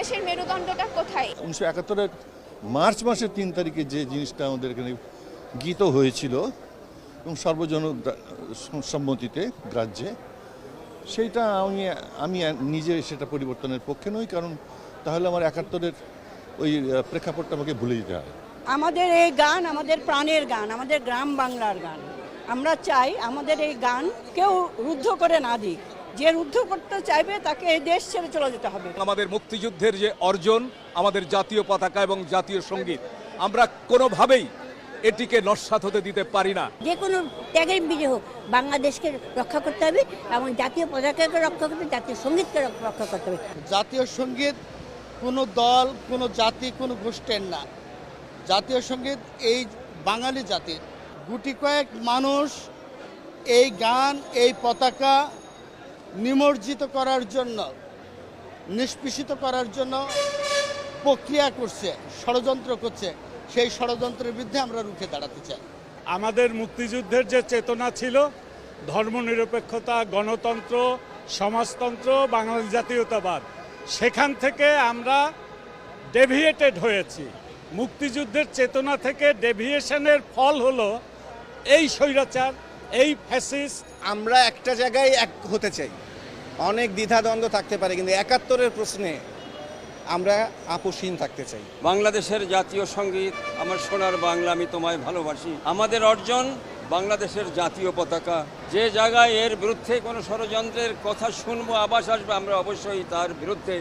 বাংলাদেশের মেরুদণ্ডটা কোথায়? 1971-এর মার্চ মাসের 3 তারিখে যে জিনিসটা আমাদের এখানে গীত হয়েছিল এবং সর্বজন সম্মতিতে গ্রাহ্যে, সেইটা আমি নিজে সেটা পরিবর্তনের পক্ষে নই, কারণ তাহলে আমার 71-এর ওই প্রেক্ষাপটটা আমাকে ভুলে যেতে হয়। আমাদের এই গান আমাদের প্রাণের গান, আমাদের গ্রাম বাংলার গান। আমরা চাই আমাদের এই গান কেউ রুদ্ধ করে না দিক। যে রুদ্ধ করতে চাইবে তাকে এই দেশ ছেড়ে চলে যেতে হবে। আমাদের মুক্তিযুদ্ধের যে অর্জন, আমাদের জাতীয় পতাকা এবং জাতীয় সঙ্গীত, আমরা কোনোভাবেই এটিকে নস্যাৎ হতে দিতে পারি না। যে কোনো ত্যাগের বিজয় হোক, বাংলাদেশকে রক্ষা করতে হবে এবং জাতীয় পতাকাকে রক্ষা করতে, জাতীয় সঙ্গীতকে রক্ষা করতে হবে। জাতীয় সঙ্গীত কোনো দল, কোনো জাতি, কোনো গোষ্ঠীর না। জাতীয় সঙ্গীত এই বাঙালি জাতির। গুটি কয়েক মানুষ এই গান, এই পতাকা নিমজ্জিত করার জন্য, নিষ্পেষিত করার জন্য প্রক্রিয়া করছে, ষড়যন্ত্র করছে। সেই ষড়যন্ত্রের বিরুদ্ধে আমরা রুখে দাঁড়াতে চাই। আমাদের মুক্তিযুদ্ধের যে চেতনা ছিল, ধর্মনিরপেক্ষতা, গণতন্ত্র, সমাজতন্ত্র, বাঙালি জাতীয়তাবাদ, সেখান থেকে আমরা ডেভিয়েটেড হয়েছি। মুক্তিযুদ্ধের চেতনা থেকে ডেভিয়েশনের ফল হলো এই স্বৈরাচার, এই ফ্যাসিস্ট। আমরা একটা জায়গায় এক হতে চাই, অনেক দ্বিধাদ্বন্দ্ব থাকতে পারে, কিন্তু 71-এর প্রশ্নে আমরা আপোষহীন থাকতে চাই। বাংলাদেশের জাতীয় সঙ্গীত আমার সোনার বাংলা, আমি তোমায় ভালোবাসি। আমাদের অর্জন বাংলাদেশের জাতীয় পতাকা। যে জায়গায় এর বিরুদ্ধে কোনো ষড়যন্ত্রের কথা শুনবো, আভাস আসবে, আমরা অবশ্যই তার বিরুদ্ধে